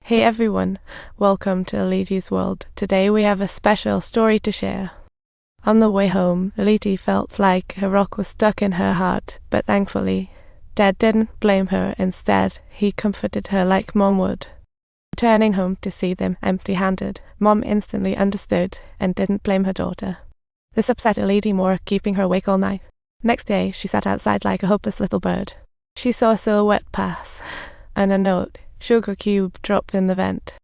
Hey everyone, welcome to Arrietty's world. Today we have a special story to share. On the way home, Arrietty felt like a rock was stuck in her heart, but thankfully, Dad didn't blame her. Instead, he comforted her like Mom would. Returning home to see them empty-handed, Mom instantly understood and didn't blame her daughter. This upset Arrietty more, keeping her awake all night. Next day, she sat outside like a hopeless little bird. She saw a silhouette pass, and a note, "Sugar cube, drop in the vent."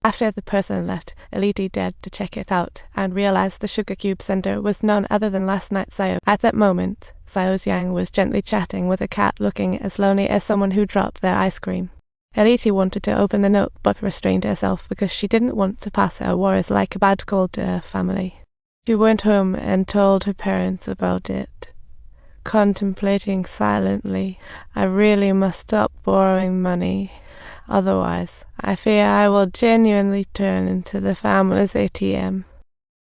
After the person left, Arrietty dared to check it out and realized the sugar cube sender was none other than last night's Sayo. At that moment, Sayo's Yang was gently chatting with a cat looking as lonely as someone who dropped their ice cream. Arrietty wanted to open the note but restrained herself because she didn't want to pass her worries like a bad cold to her family. She went home and told her parents about it. Contemplating silently, "I really must stop borrowing money. Otherwise, I fear I will genuinely turn into the family's ATM."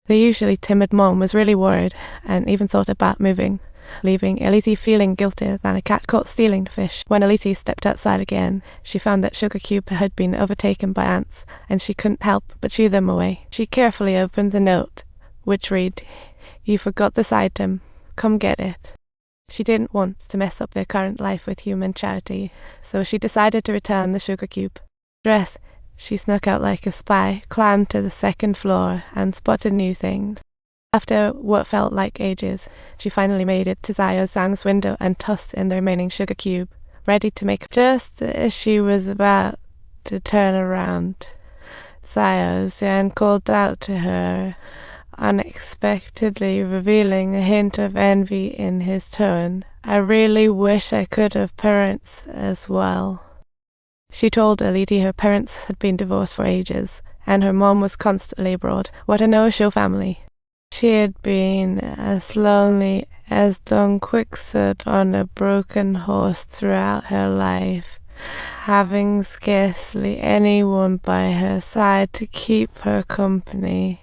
The usually timid Mom was really worried and even thought about moving, leaving Arrietty feeling guiltier than a cat caught stealing fish. When Arrietty stepped outside again, she found that Sugar Cube had been overtaken by ants, and she couldn't help but shoo them away. She carefully opened the note, which read, "You forgot this item. Come get it." She didn't want to mess up their current life with human charity, so she decided to return the sugar cube. Dressed, she snuck out like a spy, climbed to the second floor, and spotted new things. After what felt like ages, she finally made it to Xiao Zhang's window and tossed in the remaining sugar cube, ready to make. Just as she was about to turn around, Xiao Zhang called out to her, unexpectedly revealing a hint of envy in his tone. "I really wish I could have parents as well." She told Arrietty her parents had been divorced for ages, and her mom was constantly abroad. What a no-show family. She had been as lonely as Don Quixote on a broken horse throughout her life, having scarcely anyone by her side to keep her company.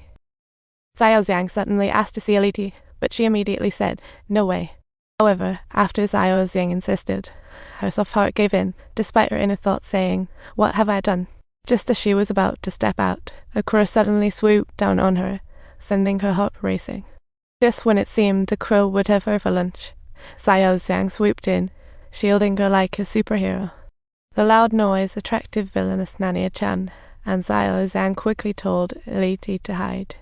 Xiao Zhang suddenly asked to see Arrietty, but she immediately said, "No way." However, after Xiao Zhang insisted, her soft heart gave in, despite her inner thoughts saying, "What have I done?" Just as she was about to step out, a crow suddenly swooped down on her, sending her heart racing. Just when it seemed the crow would have her for lunch, Xiao Zhang swooped in, shielding her like a superhero. The loud noise attracted villainous Nania Chan, and Xiao Zhang quickly told Arrietty to hide.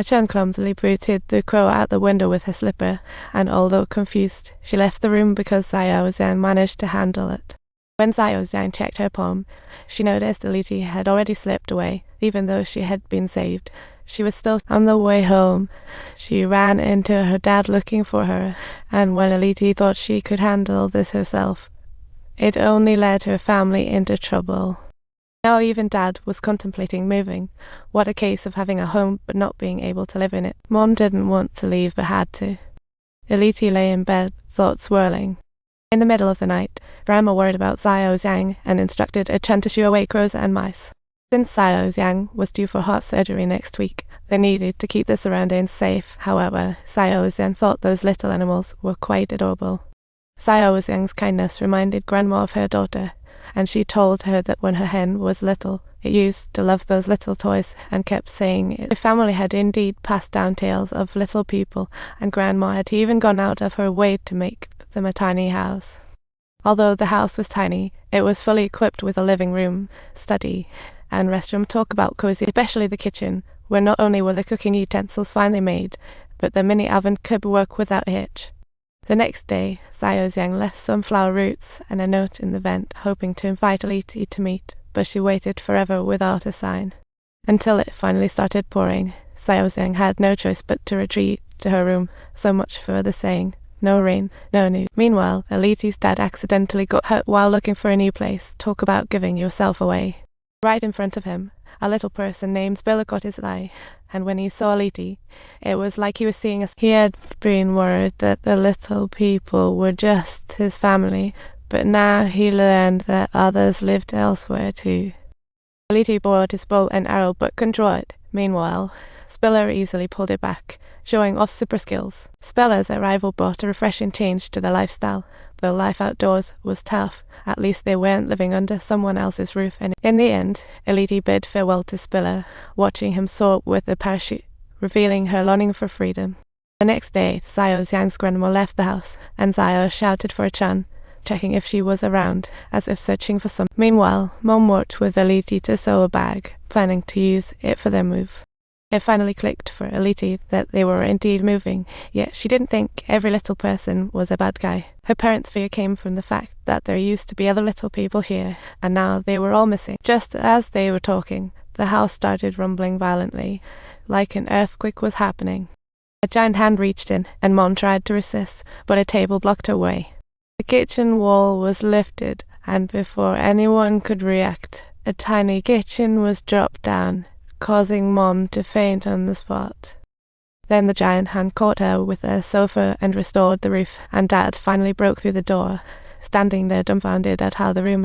Chan clumsily booted the crow out the window with her slipper, and although confused, she left the room because Xiao Zhang managed to handle it. When Xiao Zhang checked her palm, she noticed Arrietty had already slipped away. Even though she had been saved, she was still on the way home. She ran into her dad looking for her, and when Arrietty thought she could handle this herself, it only led her family into trouble. Now even Dad was contemplating moving. What a case of having a home but not being able to live in it. Mom didn't want to leave but had to. Arrietty lay in bed, thoughts swirling. In the middle of the night, Grandma worried about Xiao Zhang and instructed Chen to shoo away crows and mice. Since Xiao Zhang was due for heart surgery next week, they needed to keep the surroundings safe. However, Xiao Zhang thought those little animals were quite adorable. Xiao Zhang's kindness reminded Grandma of her daughter, and she told her that when her hen was little, it used to love those little toys and kept saying it. The family had indeed passed down tales of little people, and Grandma had even gone out of her way to make them a tiny house. Although the house was tiny, it was fully equipped with a living room, study, and restroom. Talk about cozy, especially the kitchen, where not only were the cooking utensils finely made, but the mini oven could work without a hitch. The next day, Xiao Zhang left some flower roots and a note in the vent, hoping to invite Arrietty to meet, but she waited forever without a sign. Until it finally started pouring, Xiao Zhang had no choice but to retreat to her room. So much for the saying, "No rain, no news." Meanwhile, Arrietty's dad accidentally got hurt while looking for a new place. Talk about giving yourself away. Right in front of him, a little person named Spiller caught his eye, and when he saw Arrietty, it was like he was seeing us. He had been worried that the little people were just his family, but now he learned that others lived elsewhere too. Arrietty brought his bow and arrow but couldn't draw it. Meanwhile, Spiller easily pulled it back, showing off super skills. Spiller's arrival brought a refreshing change to their lifestyle. though life outdoors was tough, at least they weren't living under someone else's roof. And in the end, Arrietty bid farewell to Spiller, watching him soar with the parachute, revealing her longing for freedom. The next day, Zio's youngest grandma left the house, and Zio shouted for Chan, checking if she was around, as if searching for some. Meanwhile, Mom worked with Arrietty to sew a bag, planning to use it for their move. It finally clicked for Arrietty that they were indeed moving, yet she didn't think every little person was a bad guy. Her parents' fear came from the fact that there used to be other little people here, and now they were all missing. Just as they were talking, the house started rumbling violently, like an earthquake was happening. A giant hand reached in, and Mom tried to resist, but a table blocked her way. The kitchen wall was lifted, and before anyone could react, a tiny kitchen was dropped down, causing Mom to faint on the spot. Then the giant hand caught her with a sofa and restored the roof, and Dad finally broke through the door, standing there dumbfounded at how the room